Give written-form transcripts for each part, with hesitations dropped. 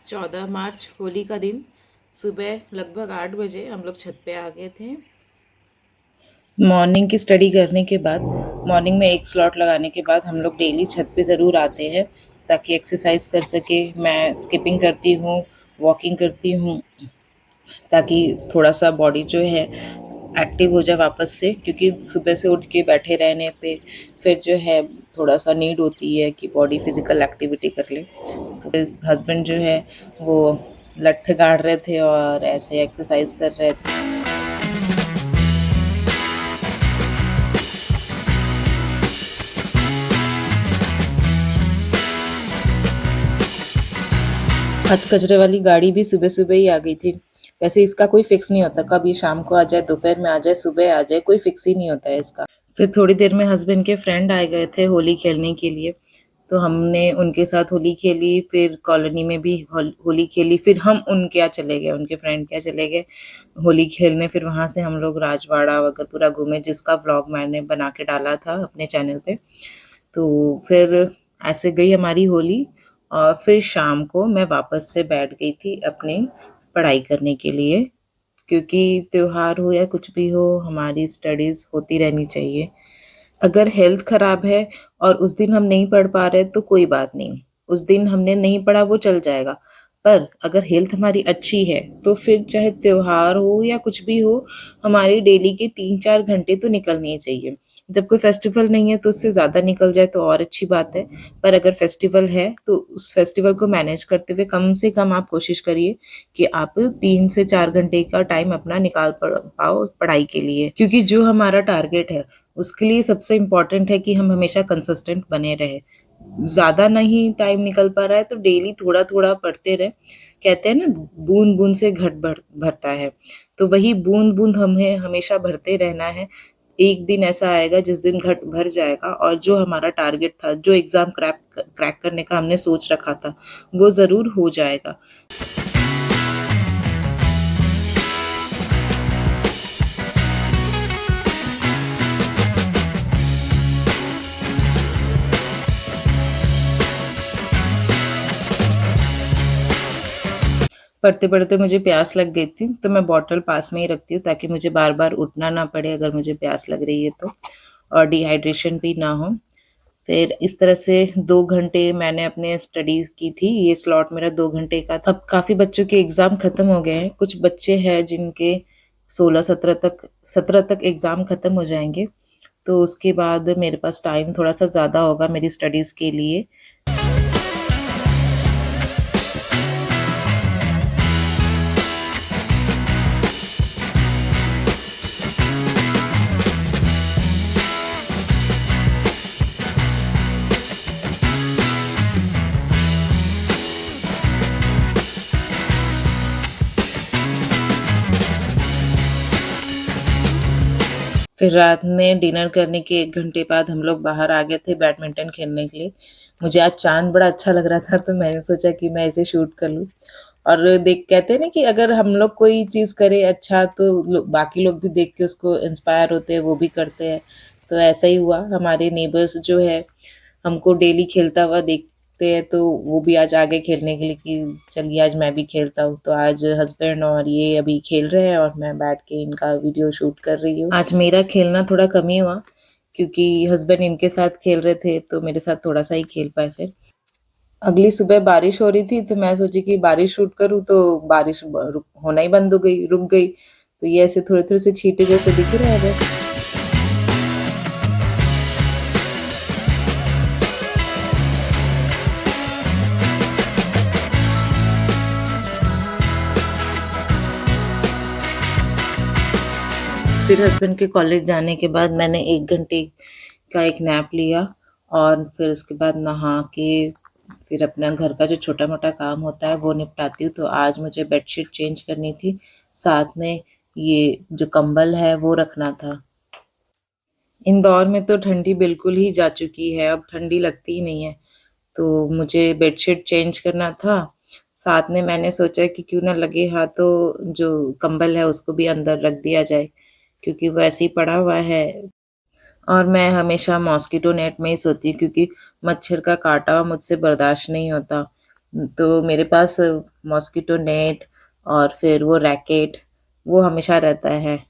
14 मार्च होली का दिन सुबह लगभग 8 बजे हम लोग छत पे आ गए थे। मॉर्निंग की स्टडी करने के बाद, मॉर्निंग में एक स्लॉट लगाने के बाद हम लोग डेली छत पे ज़रूर आते हैं ताकि एक्सरसाइज कर सके। मैं स्किपिंग करती हूँ, वॉकिंग करती हूँ, ताकि थोड़ा सा बॉडी जो है एक्टिव हो जाए वापस से, क्योंकि सुबह से उठ के बैठे रहने पे फिर जो है थोड़ा सा नीड होती है कि बॉडी फिजिकल एक्टिविटी कर ले। तो हस्बैंड जो है वो लठ गाड़ रहे थे और ऐसे एक्सरसाइज कर रहे थे। आज कचरे वाली गाड़ी भी सुबह सुबह ही आ गई थी। वैसे इसका कोई फिक्स नहीं होता, कब ये शाम को आ जाए, दोपहर में आ जाए, सुबह आ जाए, कोई फिक्स ही नहीं होता है इसका। फिर थोड़ी देर में हस्बैंड के फ्रेंड आए गए थे होली खेलने के लिए, तो हमने उनके साथ होली खेली। फिर कॉलोनी में भी होली खेली। फिर हम उनके यहाँ चले गए, उनके फ्रेंड के यहाँ चले गए होली खेलने। फिर वहाँ से हम लोग राजवाड़ा वगैरह पूरा घूमे, जिसका व्लॉग मैंने बना के डाला था अपने चैनल पे। तो फिर ऐसे गई हमारी होली। और फिर शाम को मैं वापस से बैठ गई थी अपनी पढ़ाई करने के लिए, क्योंकि त्योहार हो या कुछ भी हो, हमारी स्टडीज़ होती रहनी चाहिए। अगर हेल्थ खराब है और उस दिन हम नहीं पढ़ पा रहे तो कोई बात नहीं, उस दिन हमने नहीं पढ़ा वो चल जाएगा। पर अगर हेल्थ हमारी अच्छी है तो फिर चाहे त्योहार हो या कुछ भी हो, हमारी डेली के 3-4 घंटे तो निकलने ही चाहिए। जब कोई फेस्टिवल नहीं है तो उससे ज़्यादा निकल जाए तो और अच्छी बात है, पर अगर फेस्टिवल है तो उस फेस्टिवल को मैनेज करते हुए कम से कम आप कोशिश करिए कि आप 3 से 4 घंटे का टाइम अपना निकाल पाओ पढ़ाई के लिए, क्योंकि जो हमारा टारगेट है उसके लिए सबसे इम्पोर्टेंट है कि हम हमेशा कंसिस्टेंट बने रहे। ज़्यादा नहीं टाइम निकल पा रहा है तो डेली थोड़ा-थोड़ा पढ़ते रहे। कहते हैं ना, बूँद-बूँद से घट भरता है, तो वही बूँद-बूँद हमें हमेशा भरते रहना है। एक दिन ऐसा आएगा जिस दिन घट भर जाएगा और जो हमारा टारगेट था, जो एग्ज़ाम क्रैक करने का हमने सोच रखा था, वो ज़रूर हो जाएगा। पढ़ते-पढ़ते मुझे प्यास लग गई थी, तो मैं बॉटल पास में ही रखती हूँ ताकि मुझे बार-बार उठना ना पड़े अगर मुझे प्यास लग रही है तो, और डिहाइड्रेशन भी ना हो। फिर इस तरह से 2 घंटे मैंने अपने स्टडी की थी, ये स्लॉट मेरा 2 घंटे का था। अब काफ़ी बच्चों के एग्ज़ाम खत्म हो गए हैं, कुछ बच्चे हैं जिनके 17 तक एग्ज़ाम खत्म हो जाएँगे, तो उसके बाद मेरे पास टाइम थोड़ा-सा ज़्यादा होगा मेरी स्टडीज़ के लिए। फिर रात में डिनर करने के 1 घंटे बाद हम लोग बाहर आ गए थे बैडमिंटन खेलने के लिए। मुझे आज चाँद बड़ा अच्छा लग रहा था तो मैंने सोचा कि मैं इसे शूट कर लूँ। और देख कहते हैं ना कि अगर हम लोग कोई चीज़ करें अच्छा तो बाकी लोग भी देख के उसको इंस्पायर होते हैं, वो भी करते हैं। तो ऐसा ही हुआ, हमारे नेबर्स जो है हमको डेली खेलता हुआ देखते हैं, तो वो भी आज आ गए खेलने के लिए कि चलिए आज मैं भी खेलता हूँ। तो आज हस्बैंड और ये अभी खेल रहे हैं और मैं बैठ के इनका वीडियो शूट कर रही हूँ। आज मेरा खेलना थोड़ा कम ही हुआ क्योंकि हस्बैंड इनके साथ खेल रहे थे, तो मेरे साथ थोड़ा-सा ही खेल पाए फिर। अगली सुबह बारिश हो रही थी तो मैं सोची कि बारिश शूट करूँ, तो बारिश होना ही बंद हो गई, रुक गई। तो ये ऐसे थोड़े-थोड़े से छींटे जैसे दिख रहे हैं बस। फिर हस्बैंड के कॉलेज जाने के बाद मैंने 1 घंटे का एक नैप लिया और फिर उसके बाद नहा के फिर अपना घर का जो छोटा-मोटा काम होता है वो निपटाती हूँ। तो आज मुझे बेडशीट चेंज करनी थी, साथ में ये जो कंबल है वो रखना था। इंदौर में तो ठंडी बिल्कुल ही जा चुकी है, अब ठंडी लगती ही नहीं है। तो मुझे बेडशीट चेंज करना था, साथ में मैंने सोचा कि क्यों ना लगे हाथ तो जो कंबल है उसको भी अंदर रख दिया जाए, क्योंकि वो ऐसे ही पड़ा हुआ है। और मैं हमेशा मॉस्किटो नेट में ही सोती हूँ क्योंकि मच्छर का काटा मुझसे बर्दाश्त नहीं होता। तो मेरे पास मॉस्किटो नेट और फिर वो रैकेट वो हमेशा रहता है।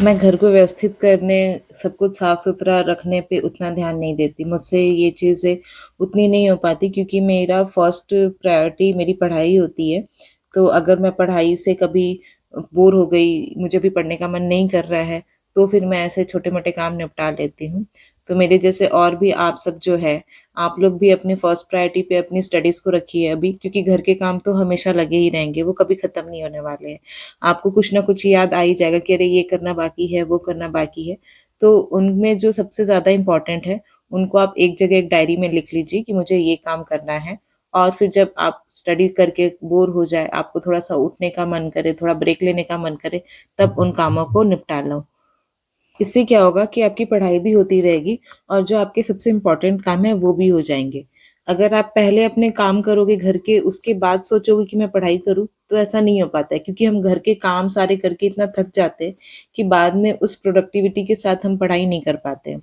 मैं घर को व्यवस्थित करने, सब कुछ साफ-सुथरा रखने पे उतना ध्यान नहीं देती। मुझसे ये चीज़ें उतनी नहीं हो पाती क्योंकि मेरा फर्स्ट प्रायोरिटी मेरी पढ़ाई होती है। तो अगर मैं पढ़ाई से कभी बोर हो गई, मुझे भी पढ़ने का मन नहीं कर रहा है, तो फिर मैं ऐसे छोटे-मोटे काम निपटा लेती हूँ। तो मेरे जैसे और भी आप सब जो है, आप लोग भी अपनी फर्स्ट प्रायोरिटी पे अपनी स्टडीज़ को रखिए अभी क्योंकि घर के काम तो हमेशा लगे ही रहेंगे, वो कभी खत्म नहीं होने वाले हैं। आपको कुछ ना कुछ याद आ ही जाएगा कि अरे ये करना बाकी है, वो करना बाकी है। तो उनमें जो सबसे ज़्यादा इम्पोर्टेंट है, उनको आप एक जगह एक डायरी में लिख लीजिए कि मुझे ये काम करना है और फिर जब आप स्टडी करके बोर हो जाए, आपको थोड़ा-सा उठने का मन करे, थोड़ा ब्रेक लेने का मन करे, तब उन कामों को निपटा लो। इससे क्या होगा कि आपकी पढ़ाई भी होती रहेगी और जो आपके सबसे इम्पोर्टेंट काम है वो भी हो जाएँगे। अगर आप पहले अपने काम करोगे घर के उसके बाद सोचोगे कि मैं पढ़ाई करूँ, तो ऐसा नहीं हो पाता है क्योंकि हम घर के काम सारे करके इतना थक जाते हैं कि बाद में उस प्रोडक्टिविटी के साथ हम पढ़ाई नहीं कर पाते हैं।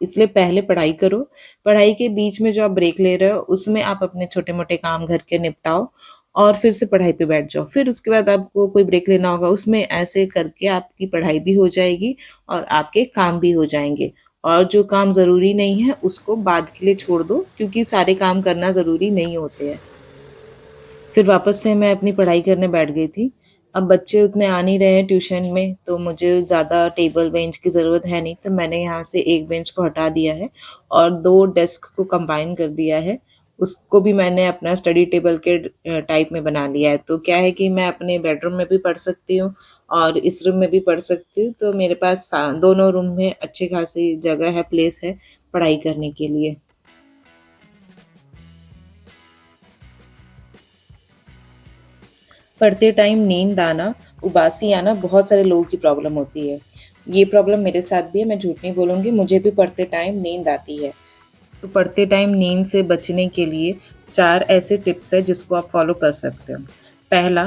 इसलिए पहले पढ़ाई करो, पढ़ाई के बीच में जो आप ब्रेक ले रहे हो उसमें आप अपने छोटे-मोटे काम घर के निपटाओ और फिर से पढ़ाई पे बैठ जाओ। फिर उसके बाद आपको कोई ब्रेक लेना होगा उसमें ऐसे करके आपकी पढ़ाई भी हो जाएगी और आपके काम भी हो जाएँगे। और जो काम ज़रूरी नहीं है उसको बाद के लिए छोड़ दो क्योंकि सारे काम करना ज़रूरी नहीं होते हैं। फिर वापस से मैं अपनी पढ़ाई करने बैठ गई थी। अब बच्चे उतने आ नहीं रहे हैं ट्यूशन में, तो मुझे ज़्यादा टेबल बेंच की ज़रूरत है नहीं, तो मैंने यहाँ से एक बेंच को हटा दिया है और 2 डेस्क को कंबाइन कर दिया है। उसको भी मैंने अपना स्टडी टेबल के टाइप में बना लिया है। तो क्या है कि मैं अपने बेडरूम में भी पढ़ सकती हूँ और इस रूम में भी पढ़ सकती हूँ, तो मेरे पास दोनों रूम में अच्छी खासी जगह है, प्लेस है पढ़ाई करने के लिए। पढ़ते टाइम नींद आना, उबासी आना बहुत सारे लोगों की प्रॉब्लम होती है। ये प्रॉब्लम मेरे साथ भी है, मैं झूठ नहीं बोलूँगी, मुझे भी पढ़ते टाइम नींद आती है। तो पढ़ते टाइम नींद से बचने के लिए 4 ऐसे टिप्स हैं जिसको आप फ़ॉलो कर सकते हो। पहला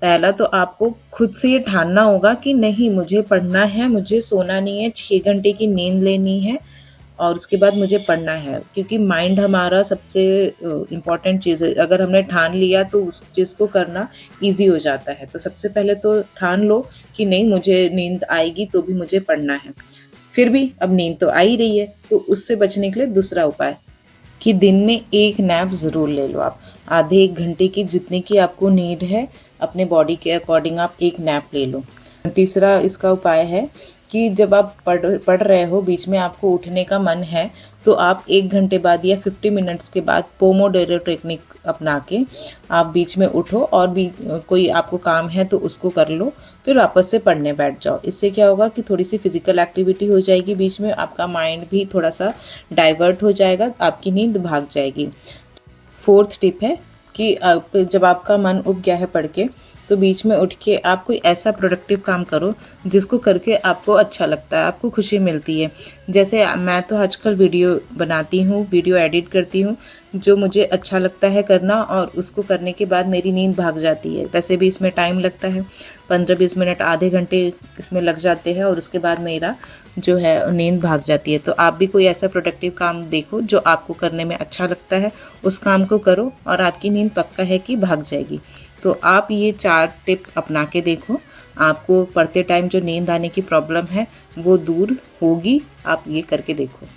पहला तो आपको खुद से ये ठानना होगा कि नहीं मुझे पढ़ना है, मुझे सोना नहीं है, 6 घंटे की नींद लेनी है और उसके बाद मुझे पढ़ना है क्योंकि माइंड हमारा सबसे इम्पोर्टेंट चीज़ है। अगर हमने ठान लिया तो उस चीज़ को करना ईज़ी हो जाता है। तो सबसे पहले तो ठान लो कि नहीं मुझे नींद आएगी तो भी मुझे पढ़ना है। फिर भी अब नींद तो आ ही रही है, तो उससे बचने के लिए दूसरा उपाय कि दिन में 1 नैप ज़रूर ले लो आप। आधे 1 घंटे की जितने की आपको नीड है, अपने बॉडी के अकॉर्डिंग आप 1 नैप ले लो। तीसरा इसका उपाय है कि जब आप पढ़ रहे हो, बीच में आपको उठने का मन है, तो आप 1 घंटे बाद या 50 मिनट्स के बाद पोमोडोरो टेक्निक अपना के आप बीच में उठो और भी कोई आपको काम है तो उसको कर लो, फिर वापस से पढ़ने बैठ जाओ। इससे क्या होगा कि थोड़ी-सी फिज़िकल एक्टिविटी हो जाएगी बीच में, आपका माइंड भी थोड़ा-सा डाइवर्ट हो जाएगा, आपकी नींद भाग जाएगी। 4th टिप है कि आप जब आपका मन उब गया है पढ़ के, तो बीच में उठ के आप कोई ऐसा प्रोडक्टिव काम करो जिसको करके आपको अच्छा लगता है, आपको खुशी मिलती है। जैसे मैं तो आजकल वीडियो बनाती हूँ, वीडियो एडिट करती हूँ, जो मुझे अच्छा लगता है करना और उसको करने के बाद मेरी नींद भाग जाती है। वैसे भी इसमें टाइम लगता है, 15-20 मिनट, आधे घंटे इसमें लग जाते हैं और उसके बाद मेरा जो है नींद भाग जाती है। तो आप भी कोई ऐसा प्रोडक्टिव काम देखो जो आपको करने में अच्छा लगता है, उस काम को करो और आपकी नींद पक्का है कि भाग जाएगी। तो आप ये 4 टिप अपना के देखो आपको पढ़ते टाइम जो नींद आने की प्रॉब्लम है वो दूर होगी। आप ये करके देखो।